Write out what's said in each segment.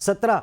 17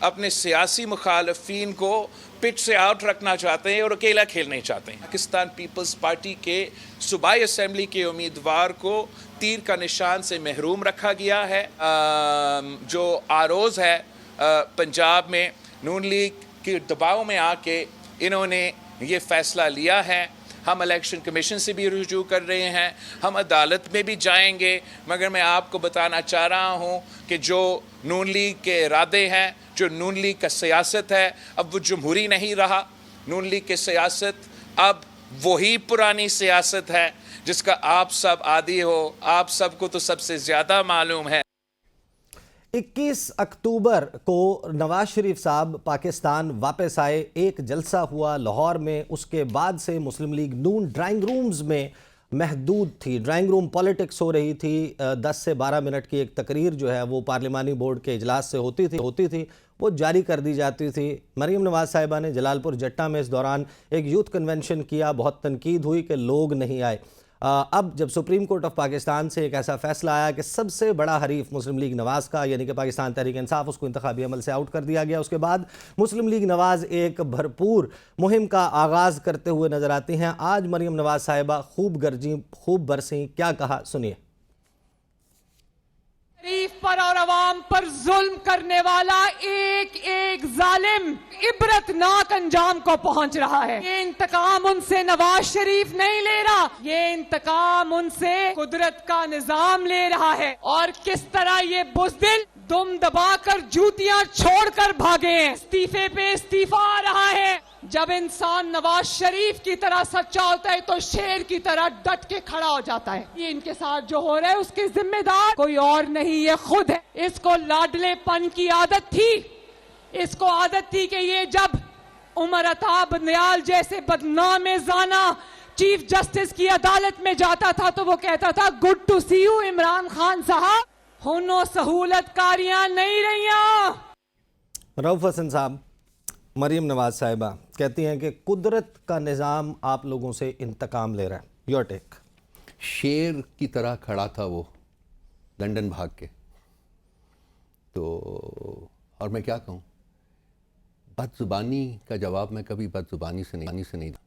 اپنے سیاسی مخالفین کو پچ سے آؤٹ رکھنا چاہتے ہیں اور اکیلا کھیلنا چاہتے ہیں. پاکستان پیپلز پارٹی کے صوبائی اسمبلی کے امیدوار کو تیر کا نشان سے محروم رکھا گیا ہے. جو آروز ہے پنجاب میں نون لیگ کے دباؤ میں آ کے انہوں نے یہ فیصلہ لیا ہے. ہم الیکشن کمیشن سے بھی رجوع کر رہے ہیں, ہم عدالت میں بھی جائیں گے, مگر میں آپ کو بتانا چاہ رہا ہوں کہ جو نون لیگ کے ارادے ہیں, جو نون لیگ کا سیاست ہے, اب وہ جمہوری نہیں رہا. نون لیگ کی سیاست اب وہی پرانی سیاست ہے جس کا آپ سب عادی ہو, آپ سب کو تو سب سے زیادہ معلوم ہے. 21 اکتوبر کو نواز شریف صاحب پاکستان واپس آئے, ایک جلسہ ہوا لاہور میں, اس کے بعد سے مسلم لیگ نون ڈرائنگ رومز میں محدود تھی. ڈرائنگ روم پالیٹکس ہو رہی تھی. 10 سے 12 منٹ کی ایک تقریر جو ہے وہ پارلیمانی بورڈ کے اجلاس سے ہوتی تھی وہ جاری کر دی جاتی تھی. مریم نواز صاحبہ نے جلال پور جٹا میں اس دوران ایک یوتھ کنونشن کیا, بہت تنقید ہوئی کہ لوگ نہیں آئے. اب جب سپریم کورٹ آف پاکستان سے ایک ایسا فیصلہ آیا کہ سب سے بڑا حریف مسلم لیگ نواز کا یعنی کہ پاکستان تحریک انصاف, اس کو انتخابی عمل سے آؤٹ کر دیا گیا, اس کے بعد مسلم لیگ نواز ایک بھرپور مہم کا آغاز کرتے ہوئے نظر آتی ہیں. آج مریم نواز صاحبہ خوب گرجیں, خوب برسیں, کیا کہا سنیے. شریف پر اور عوام پر ظلم کرنے والا ایک ایک ظالم عبرتناک انجام کو پہنچ رہا ہے. یہ انتقام ان سے نواز شریف نہیں لے رہا, یہ انتقام ان سے قدرت کا نظام لے رہا ہے. اور کس طرح یہ بزدل دم دبا کر جوتیاں چھوڑ کر بھاگے ہیں. استعفے پہ استعفا آ رہا ہے. جب انسان نواز شریف کی طرح سچا ہوتا ہے تو شیر کی طرح ڈٹ کے کھڑا ہو جاتا ہے. یہ ان کے ساتھ جو ہو رہا ہے اس کے ذمہ دار کوئی اور نہیں, یہ خود ہے. اس کو لاڈلے پن کی عادت تھی, اس کو عادت تھی کہ یہ جب عمر عطا نیال جیسے بدنام زانا چیف جسٹس کی عدالت میں جاتا تھا تو وہ کہتا تھا good to see you Imran Khan sahab, ہنو سہولت کاریاں نہیں رہیاں. رؤف حسن صاحب, مریم نواز صاحبہ کہتی ہیں کہ قدرت کا نظام آپ لوگوں سے انتقام لے رہا ہے. Your take. شیر کی طرح کھڑا تھا وہ لنڈن بھاگ کے. تو اور میں کیا کہوں, بد زبانی کا جواب میں کبھی بد زبانی سے نہیں تھا.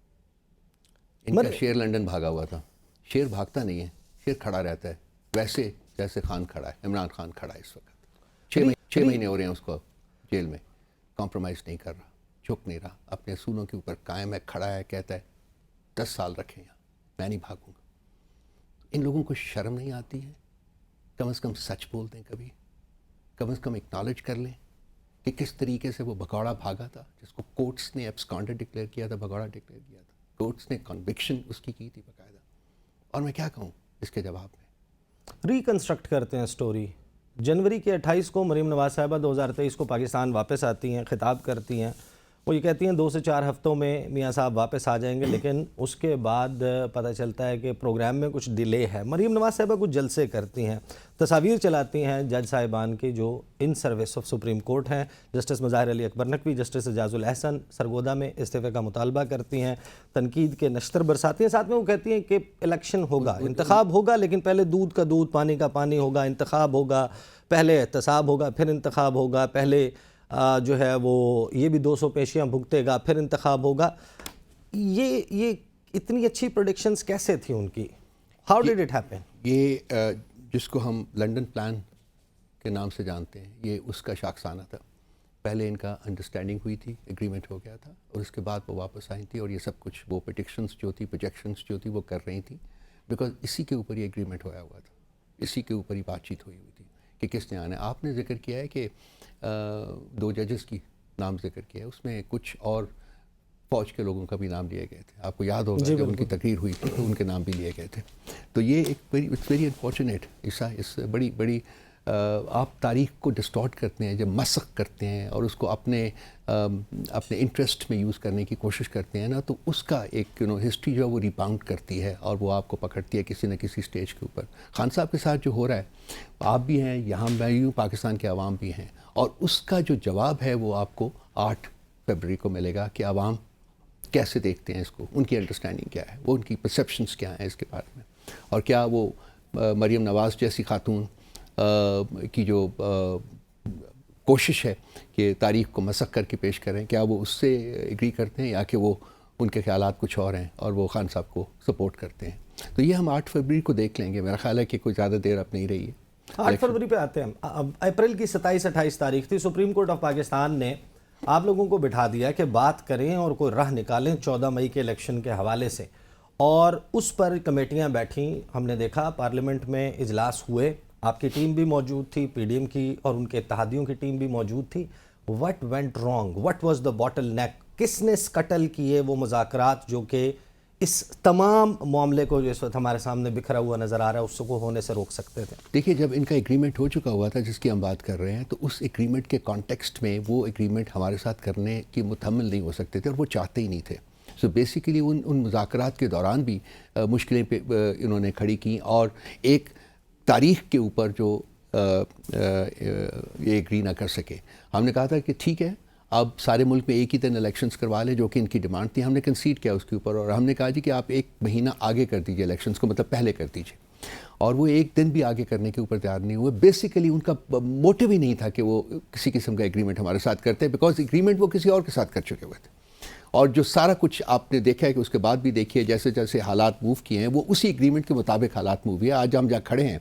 ان کا شیر لنڈن بھاگا ہوا تھا. شیر بھاگتا نہیں ہے, شیر کھڑا رہتا ہے ویسے جیسے خان کھڑا ہے, عمران خان کھڑا ہے اس وقت. 6 مہینے ہو رہے ہیں اس کو جیل میں, کمپرومائز نہیں کر رہا, جھک نہیں رہا, اپنے اصولوں کے اوپر قائم ہے, کھڑا ہے, کہتا ہے 10 سال رکھیں یہاں, میں نہیں بھاگوں گا. ان لوگوں کو شرم نہیں آتی ہے؟ کم از کم سچ بول دیں, کبھی کم از کم اکنالج کر لیں کہ کس طریقے سے وہ بھگوڑا بھاگا تھا, جس کو کورٹس نے ایبسکانڈر ڈکلیئر کیا تھا, بھگوڑا ڈکلیئر کیا تھا, کورٹس نے کنوکشن اس کی تھی باقاعدہ. اور میں کیا کہوں اس کے جواب میں. ریکنسٹرکٹ کرتے ہیں سٹوری. جنوری کے 28 کو مریم نواز صاحبہ 2023 کو پاکستان واپس آتی ہیں, خطاب کرتی ہیں. وہ یہ کہتی ہیں 2 سے 4 ہفتوں میں میاں صاحب واپس آ جائیں گے, لیکن اس کے بعد پتہ چلتا ہے کہ پروگرام میں کچھ ڈیلے ہے. مریم نواز صاحبہ کچھ جلسے کرتی ہیں, تصاویر چلاتی ہیں جج صاحبان کی جو ان سروس آف سپریم کورٹ ہیں, جسٹس مظاہر علی اکبر نقوی, جسٹس اعجاز الاحسن, سرگودا میں استعفے کا مطالبہ کرتی ہیں, تنقید کے نشتر برساتی ہیں. ساتھ میں وہ کہتی ہیں کہ الیکشن ہوگا, انتخاب ہوگا, لیکن پہلے دودھ کا دودھ پانی کا پانی ہوگا, انتخاب ہوگا, پہلے احتساب ہوگا, پھر انتخاب ہوگا, پہلے جو ہے وہ یہ بھی 200 پیشیاں بھگتے گا, پھر انتخاب ہوگا. یہ اتنی اچھی پریڈکشنز کیسے تھی ان کی؟ How did it happen? یہ جس کو ہم لنڈن پلان کے نام سے جانتے ہیں, یہ اس کا شاخسانہ تھا. پہلے ان کا انڈرسٹینڈنگ ہوئی تھی, ایگریمنٹ ہو گیا تھا, اور اس کے بعد وہ واپس آئی تھی, اور یہ سب کچھ وہ پٹیشنز جو تھی, پروجیکشنز جو تھی وہ کر رہی تھیں, بیکاز اسی کے اوپر یہ ایگریمنٹ ہوا ہوا تھا, اسی کے اوپر ہی بات چیت ہوئی تھی کہ کس نے آنا ہے. آپ نے ذکر کیا ہے کہ 2 ججز کی نام ذکر کیا ہے, اس میں کچھ اور فوج کے لوگوں کا بھی نام لیے گئے تھے. آپ کو یاد ہوگا جب ان کی تقریر ہوئی تھی تو ان کے نام بھی لیے گئے تھے. تو یہ ایک اٹس ویری انفارچونیٹ. اس بڑی آپ تاریخ کو ڈسٹارٹ کرتے ہیں, جب مسخ کرتے ہیں اور اس کو اپنے انٹرسٹ میں یوز کرنے کی کوشش کرتے ہیں نا, تو اس کا ایک ہسٹری جو ہے وہ ریباؤنڈ کرتی ہے اور وہ آپ کو پکڑتی ہے کسی نہ کسی سٹیج کے اوپر. خان صاحب کے ساتھ جو ہو رہا ہے, آپ بھی ہیں یہاں, میں یوں پاکستان کے عوام بھی ہیں, اور اس کا جو جواب ہے وہ آپ کو 8 فروری کو ملے گا کہ عوام کیسے دیکھتے ہیں اس کو, ان کی انڈرسٹینڈنگ کیا ہے, وہ ان کی پرسیپشنس کیا ہیں اس کے بارے میں, اور کیا وہ مریم نواز جیسی خاتون کی جو کوشش ہے کہ تاریخ کو مسخ کر کے پیش کریں. کیا وہ اس سے ایگری کرتے ہیں یا کہ وہ ان کے خیالات کچھ اور ہیں اور وہ خان صاحب کو سپورٹ کرتے ہیں؟ تو یہ ہم 8 فروری کو دیکھ لیں گے. میرا خیال ہے کہ کوئی زیادہ دیر اب نہیں رہی ہے. 8 فروری پہ آتے ہیں. اپریل کی 27-28 تاریخ تھی. سپریم کورٹ آف پاکستان نے آپ لوگوں کو بٹھا دیا کہ بات کریں اور کوئی راہ نکالیں 14 مئی کے الیکشن کے حوالے سے, اور اس پر کمیٹیاں بیٹھیں. ہم نے دیکھا پارلیمنٹ میں اجلاس ہوئے, آپ کی ٹیم بھی موجود تھی, پی ڈی ایم کی اور ان کے اتحادیوں کی ٹیم بھی موجود تھی. What went wrong? What was the bottleneck? کس نے اسکٹل کیے وہ مذاکرات جو کہ اس تمام معاملے کو جو اس وقت ہمارے سامنے بکھرا ہوا نظر آ رہا ہے اس کو ہونے سے روک سکتے تھے؟ دیکھیے, جب ان کا ایگریمنٹ ہو چکا ہوا تھا جس کی ہم بات کر رہے ہیں, تو اس ایگریمنٹ کے کانٹیکسٹ میں وہ ایگریمنٹ ہمارے ساتھ کرنے کی متحمل نہیں ہو سکتے تھے اور وہ چاہتے ہی نہیں تھے. سو بیسیکلی ان مذاکرات کے دوران بھی مشکلیں انہوں نے کھڑی کی, اور ایک تاریخ کے اوپر جو یہ ایگری نہ کر سکے. ہم نے کہا تھا کہ ٹھیک ہے, اب سارے ملک میں ایک ہی دن الیکشنز کروا لیں, جو کہ ان کی ڈیمانڈ تھی. ہم نے کنسیڈ کیا اس کے اوپر, اور ہم نے کہا جی کہ آپ 1 مہینہ آگے کر دیجیے الیکشنز کو, مطلب پہلے کر دیجیے. اور وہ 1 دن بھی آگے کرنے کے اوپر تیار نہیں ہوئے. بیسیکلی ان کا موٹیو ہی نہیں تھا کہ وہ کسی قسم کا ایگریمنٹ ہمارے ساتھ کرتے, بیکاز ایگریمنٹ وہ کسی اور کے ساتھ کر چکے ہوئے تھے. اور جو سارا کچھ آپ نے دیکھا ہے کہ اس کے بعد بھی دیکھیے جیسے جیسے حالات موو کیے ہیں, وہ اسی ایگریمنٹ کے مطابق حالات موو ہوئے. آج ہم جہاں کھڑے ہیں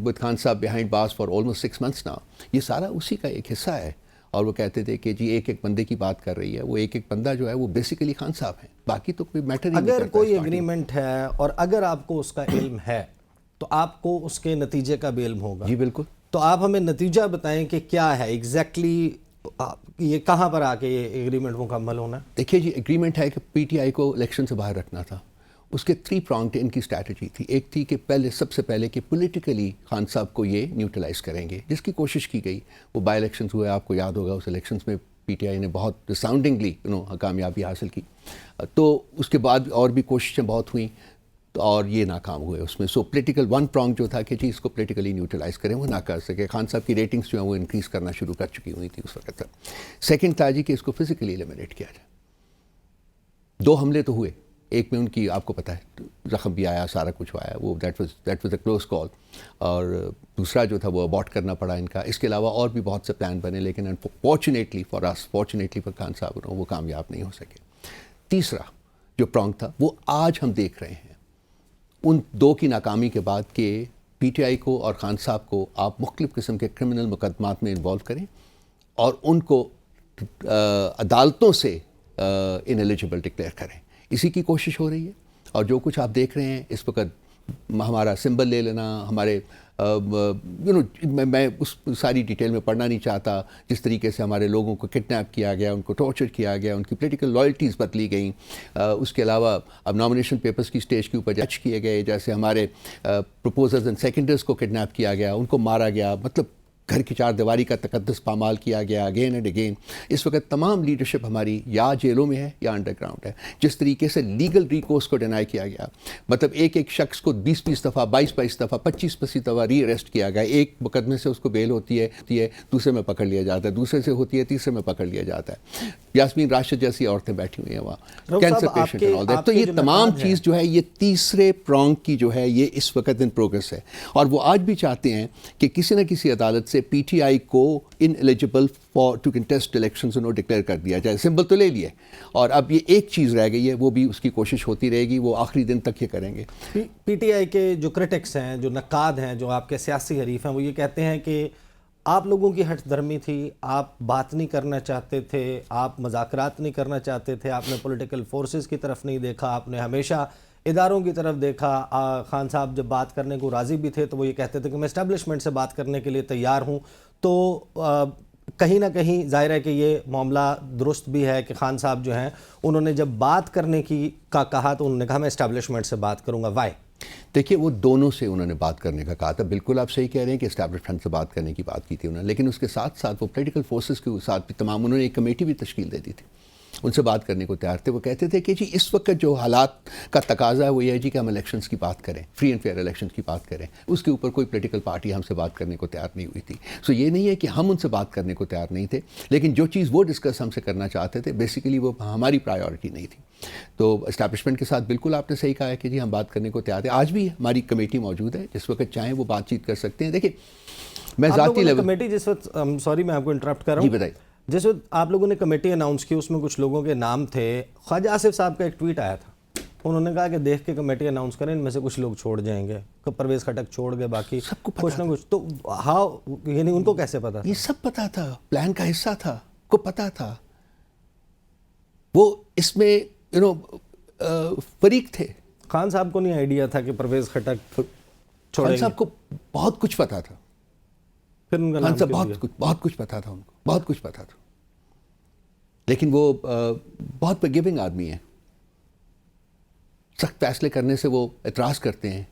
ود خان صاحب behind bars for almost 6 months now, یہ سارا اسی کا ایک حصہ ہے. اور وہ کہتے تھے کہ جی ایک بندے کی بات کر رہی ہے, وہ ایک بندہ جو ہے وہ بیسیکلی خان صاحب ہیں, باقی تو کوئی میٹر ہی نہیں کرتا. اگر کوئی ایگریمنٹ ہے اور اگر آپ کو اس کا علم ہے تو آپ کو اس کے نتیجے کا بھی علم ہوگا. جی بالکل. تو آپ ہمیں نتیجہ بتائیں کہ کیا ہے ایگزیکٹلی, یہ کہاں پر آ کے یہ ایگریمنٹ مکمل ہونا ہے؟ دیکھیے جی, ایگریمنٹ ہے کہ پی ٹی آئی کو الیکشن سے باہر رکھنا تھا. اس کے 3 pronged ان کی اسٹریٹجی تھی. ایک تھی کہ سب سے پہلے کہ پولیٹیکلی خان صاحب کو یہ نیوٹرلائز کریں گے, جس کی کوشش کی گئی. وہ بائی الیکشنز ہوئے, آپ کو یاد ہوگا اس الیکشنز میں پی ٹی آئی نے بہت ریساؤنڈنگلی کامیابی حاصل کی. تو اس کے بعد اور بھی کوششیں بہت ہوئیں اور یہ ناکام ہوئے اس میں. سو پولیٹیکل 1 prong جو تھا کہ جی اس کو پولیٹیکلی نیوٹرلائز کریں, وہ نہ کر سکے. خان صاحب کی ریٹنگز جو ہیں وہ انکریز کرنا شروع کر چکی ہوئی تھی اس وقت تک. سیکنڈ تھا جی کہ اس کو فزیکلی ایلیمنیٹ کیا جائے. 2 حملے تو ہوئے, ایک میں ان کی آپ کو پتہ ہے زخم بھی آیا, سارا کچھ آیا, وہ دیٹ واز اے کلوز کال. اور دوسرا جو تھا وہ ابارٹ کرنا پڑا ان کا. اس کے علاوہ اور بھی بہت سے پلان بنے, لیکن fortunately for us, fortunately for Khan sahab وہ کامیاب نہیں ہو سکے. تیسرا جو پرانگ تھا وہ آج ہم دیکھ رہے ہیں, ان 2 کی ناکامی کے بعد کہ پی ٹی آئی کو اور خان صاحب کو آپ مختلف قسم کے کرمنل مقدمات میں انوالو کریں اور ان کو عدالتوں سے انیلیجبل ڈکلیئر کریں. اسی کی کوشش ہو رہی ہے. اور جو کچھ آپ دیکھ رہے ہیں اس وقت, ہمارا سمبل لے لینا, ہمارے میں اس ساری ڈیٹیل میں پڑھنا نہیں چاہتا, جس طریقے سے ہمارے لوگوں کو کڈنیپ کیا گیا, ان کو ٹارچر کیا گیا, ان کی پولیٹیکل لائلٹیز بدلی گئیں. اس کے علاوہ اب نامنیشن پیپرز کی اسٹیج کے اوپر جج کیے گئے, جیسے ہمارے پروپوزرز اینڈ سیکنڈرز کو کڈنیپ کیا گیا, ان کو مارا گیا, مطلب گھر کی 4 دیواری کا تقدس پامال کیا گیا اگین اینڈ اگین. اس وقت تمام لیڈرشپ ہماری یا جیلوں میں ہے یا انڈر گراؤنڈ ہے. جس طریقے سے لیگل ریکورس کو ڈینائی کیا گیا, مطلب ایک شخص کو 20 دفعہ 22 دفعہ 25 دفعہ ری اریسٹ کیا گیا. ایک مقدمے سے اس کو بیل ہوتی ہے, دوسرے میں پکڑ لیا جاتا ہے, دوسرے سے ہوتی ہے, تیسرے میں پکڑ لیا جاتا ہے. یاسمین راشد جیسی عورتیں بیٹھی ہوئی ہیں وہاں, cancer patient and all that. تو یہ تمام چیز جو ہے یہ تیسرے پرانگ کی جو ہے یہ اس وقت ان پروگرس ہے. اور وہ آج بھی چاہتے ہیں کہ کسی نہ کسی عدالت سے پی ٹی آئی کو ineligible for to contest elections انہوں ڈکلیئر کر دیا جائے. سمبل تو لے لیے, اور اب یہ ایک چیز رہ گئی ہے, وہ بھی اس کی کوشش ہوتی رہے گی, وہ آخری دن تک یہ کریں گے. پی ٹی آئی کے جو کرٹکس ہیں, جو نقاد ہیں, جو آپ کے سیاسی حریف ہیں, وہ یہ کہتے ہیں کہ آپ لوگوں کی ہٹ دھرمی تھی, آپ بات نہیں کرنا چاہتے تھے, آپ مذاکرات نہیں کرنا چاہتے تھے, آپ نے پولیٹیکل فورسز کی طرف نہیں دیکھا, آپ نے ہمیشہ اداروں کی طرف دیکھا. خان صاحب جب بات کرنے کو راضی بھی تھے تو وہ یہ کہتے تھے کہ میں اسٹیبلشمنٹ سے بات کرنے کے لیے تیار ہوں. تو کہیں نہ کہیں ظاہر ہے کہ یہ معاملہ درست بھی ہے کہ خان صاحب جو ہیں انہوں نے جب بات کرنے کی کہا تو انہوں نے کہا میں اسٹیبلشمنٹ سے بات کروں گا. وائی؟ دیکھیے وہ دونوں سے انہوں نے بات کرنے کا کہا تھا. بالکل آپ صحیح کہہ رہے ہیں کہ اسٹیبلشمنٹ سے بات کرنے کی بات کی تھی انہوں نے, لیکن اس کے ساتھ ساتھ وہ پولیٹیکل فورسز کے ساتھ بھی تمام انہوں نے ایک کمیٹی بھی تشکیل دے دی تھی. ان سے بات کرنے کو تیار تھے. وہ کہتے تھے کہ جی اس وقت جو حالات کا تقاضا ہے وہ یہ ہے جی کہ ہم الیکشنز کی بات کریں, فری اینڈ فیئر الیکشنز کی بات کریں. اس کے اوپر کوئی پولیٹیکل پارٹی ہم سے بات کرنے کو تیار نہیں ہوئی تھی. سو یہ نہیں ہے کہ ہم ان سے بات کرنے کو تیار نہیں تھے, لیکن جو چیز وہ ڈسکس ہم سے کرنا چاہتے تھے بیسیکلی وہ ہماری پرائیورٹی نہیں تھی. تو اسٹیبلشمنٹ کے ساتھ بالکل آپ نے صحیح کہا ہے کہ جی ہم بات کرنے کو تیار ہیں. آج بھی ہماری کمیٹی موجود ہے, جس وقت چاہیں وہ بات چیت کر سکتے ہیں. دیکھیں میں ذاتی لیول کمیٹی جس وقت, سوری میں آپ کو انٹرپٹ کر رہا جی ہوں, بتائیے. جس وقت آپ لوگوں نے کمیٹی اناؤنس کی اس میں کچھ لوگوں کے نام تھے. خواجہ آصف صاحب کا ایک ٹویٹ آیا تھا, انہوں نے کہا کہ دیکھ کے کمیٹی اناؤنس کریں, ان میں سے کچھ لوگ چھوڑ جائیں گے. پرویز خٹک چھوڑ گئے, باقی سب کو کچھ نہ کچھ. تو ہاؤ, یعنی ان کو کیسے پتا تھا؟ یہ سب پتا تھا, پلان کا حصہ تھا, کو پتا تھا. وہ اس میں فریق تھے. خان صاحب کو نہیں آئیڈیا تھا کہ پرویز خٹک چھوڑیں خان گے؟ صاحب کو بہت کچھ پتا تھا. پھر ان کا خان نام صاحب کیوں دیا؟ بہت کچھ پتا تھا ان کو, بہت کچھ پتا تھا. لیکن وہ بہت گیونگ آدمی ہیں. سخت فیصلے کرنے سے وہ اعتراض کرتے ہیں.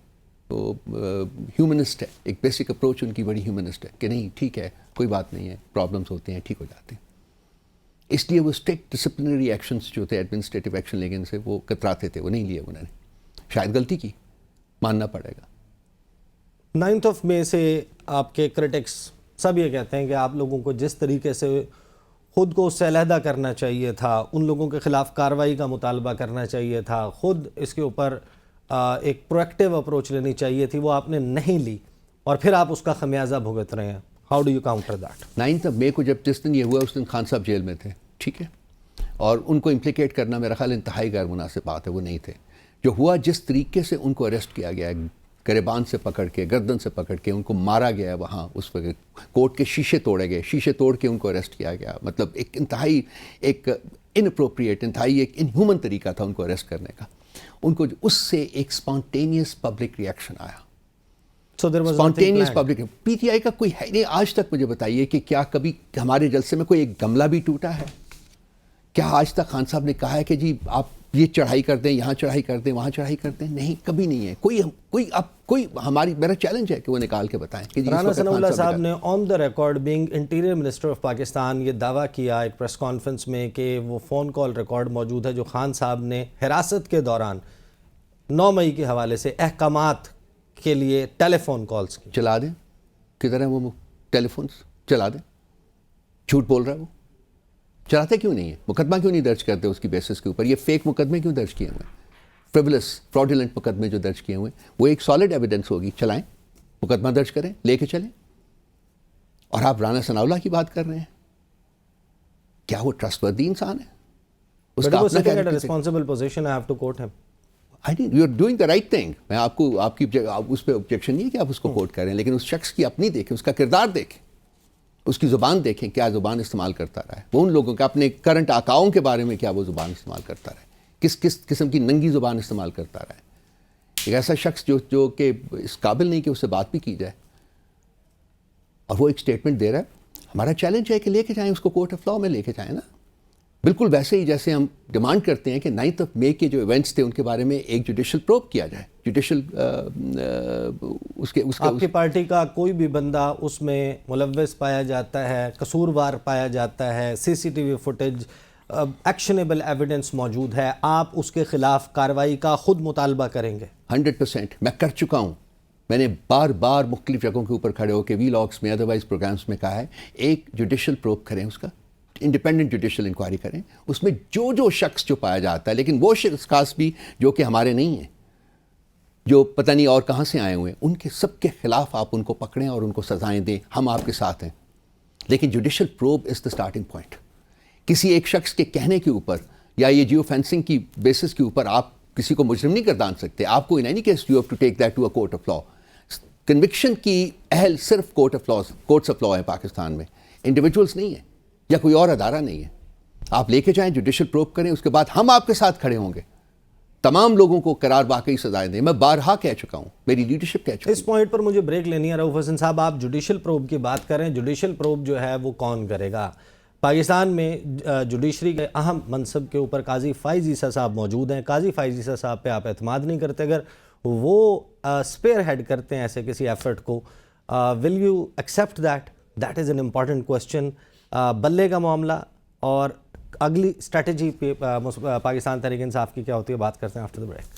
وہ ہیومنسٹ ہے, ایک بیسک اپروچ ان کی بڑی ہیومنسٹ ہے کہ نہیں ٹھیک ہے کوئی بات نہیں ہے, پرابلمس ہوتے ہیں ٹھیک ہو جاتے ہیں. اس لیے وہ اسٹرکٹ ڈسپلنری ایکشنز جو تھے, ایڈمنسٹریٹو ایکشن لینے سے وہ کتراتے تھے, وہ نہیں لیے انہوں نے. شاید غلطی کی, ماننا پڑے گا. 9 مئی سے آپ کے کرٹکس سب یہ کہتے ہیں کہ آپ لوگوں کو جس طریقے سے خود کو اس سے علیحدہ کرنا چاہیے تھا, ان لوگوں کے خلاف کارروائی کا مطالبہ کرنا چاہیے تھا, خود اس کے اوپر ایک پرویکٹیو اپروچ لینی چاہیے تھی, وہ آپ نے نہیں لی اور پھر آپ اس کا خمیازہ بھگت رہے ہیں. How do you counter that? 9 مئی کو جس دن یہ ہوا اس دن خان صاحب جیل میں تھے, ٹھیک ہے, اور ان کو امپلیکیٹ کرنا میرا خیال انتہائی غیر مناسب بات ہے. وہ نہیں تھے. جو ہوا جس طریقے سے ان کو اریسٹ کیا گیا, گریبان سے پکڑ کے, گردن سے پکڑ کے ان کو مارا گیا وہاں, اس وقت کورٹ کے شیشے توڑے گئے, شیشے توڑ کے ان کو اریسٹ کیا گیا. مطلب ایک انتہائی ایک انپروپریٹ, انتہائی ایک انہیومن طریقہ تھا ان کو اریسٹ کرنے کا. ان کو اس سے ایک اسپونٹینیس پبلک ریئیکشن آیا. اسپونٹینیس پبلک, پی ٹی آئی کا کوئی ہے نہیں. آج تک مجھے بتائیے کہ کیا کبھی ہمارے جلسے میں کوئی ایک گملہ بھی ٹوٹا ہے؟ کیا آج تک خان صاحب نے کہا ہے کہ جی آپ یہ چڑھائی کر دیں, یہاں چڑھائی کر دیں, وہاں چڑھائی کر دیں؟ نہیں, کبھی نہیں ہے. کوئی ہماری, میرا چیلنج ہے کہ وہ نکال کے بتائیں کہ رانا ثناء اللہ صاحب نے on the record being interior minister of Pakistan یہ دعویٰ کیا ایک پریس کانفرنس میں کہ وہ فون کال ریکارڈ موجود ہے جو خان صاحب نے حراست کے دوران 9 مئی کے حوالے سے احکامات کے لیے ٹیلی فون کالز کی. چلا دیں, کدھر ہیں وہ ٹیلی فونس, چلا دیں. جھوٹ بول رہا ہے وہ, چلاتے کیوں نہیں ہے؟ مقدمہ کیوں نہیں درج کرتے اس کی بیسس کے اوپر؟ یہ فیک مقدمے کیوں درج کیے ہوئے ہیں؟ فریولس فراڈولنٹ مقدمے جو درج کیے ہوئے ہیں, وہ ایک سالڈ ایویڈنس ہوگی, چلائیں, مقدمہ درج کریں, لے کے چلیں. اور آپ رانا ثناء اللہ کی بات کر رہے ہیں, کیا وہ ٹرسٹ وردی انسان ہے؟ اس کا اپنا responsible position, I have to quote him. You are doing the right thing. میں آپ کو آپ کی اس پہ آبجیکشن نہیں ہے کہ آپ اس کو کوٹ کریں, لیکن اس شخص کی اپنی دیکھیں, اس کا کردار دیکھیں, اس کی زبان دیکھیں, کیا زبان استعمال کرتا رہا ہے. وہ ان لوگوں کے اپنے کرنٹ آقاؤں کے بارے میں کیا وہ زبان استعمال کرتا رہا ہے, کس قسم کی ننگی زبان استعمال کرتا رہا ہے. ایک ایسا شخص جو کہ اس قابل نہیں کہ اس سے بات بھی کی جائے, اور وہ ایک سٹیٹمنٹ دے رہا ہے. ہمارا چیلنج ہے کہ لے کے جائیں اس کو, کورٹ آف لاء میں لے کے جائیں نا. بالکل ویسے ہی جیسے ہم ڈیمانڈ کرتے ہیں کہ 9 مئی کے جو ایونٹس تھے ان کے بارے میں ایک جوڈیشل پروب کیا جائے. جوڈیشل آپ کی پارٹی کا کوئی بھی بندہ اس میں ملوث پایا جاتا ہے, قصوروار پایا جاتا ہے, C C T V footage, actionable evidence موجود ہے, آپ اس کے خلاف کارروائی کا خود مطالبہ کریں گے؟ 100% میں کر چکا ہوں. میں نے بار بار مختلف جگہوں کے اوپر کھڑے ہو کے وی لاگس میں, ادروائز پروگرامس میں کہا ہے ایک جوڈیشل پروب کریں, اس کا انڈیپینڈنٹ جوڈیشل انکوائری کریں, اس میں جو شخص جو پایا جاتا ہے, لیکن وہ شخص خاص بھی جو کہ ہمارے نہیں ہیں, جو پتہ نہیں اور کہاں سے آئے ہوئے ہیں, ان کے سب کے خلاف آپ ان کو پکڑیں اور ان کو سزائیں دیں. ہم آپ کے ساتھ ہیں, لیکن judicial probe is the starting point. کسی ایک شخص کے کہنے کے اوپر یا یہ جیو فینسنگ کی بیسس کے اوپر آپ کسی کو مجرم نہیں گردان سکتے. آپ کو نہیں کہ you have to take that to a court of law. Conviction کی اہل صرف کورٹس آف لاء ہیں پاکستان میں, انڈیویجولس نہیں ہیں یا کوئی اور ادارہ نہیں ہے. آپ لے کے جائیں, جوڈیشل پروب کریں, اس کے بعد ہم آپ کے ساتھ کھڑے ہوں گے, تمام لوگوں کو قرار واقعی سزائیں دیں. میں بارہا کہہ چکا ہوں, میری لیڈرشپ کہہ چکی ہے. اس پوائنٹ پر مجھے بریک لینی ہے. رؤف حسن صاحب, آپ جوڈیشل پروب کی بات کریں, جوڈیشل پروب جو ہے وہ کون کرے گا؟ پاکستان میں جوڈیشری کے اہم منصب کے اوپر قاضی فائز عیسیٰ صاحب موجود ہیں. قاضی فائز عیسیٰ صاحب پہ آپ اعتماد نہیں کرتے, اگر وہ اسپیئر ہیڈ کرتے ہیں ایسے کسی ایفرٹ کو, will you accept that? That is an important question. بلے کا معاملہ اور اگلی اسٹریٹجی پاکستان تحریک انصاف کی کیا ہوتی ہے، بات کرتے ہیں آفٹر دا بریک.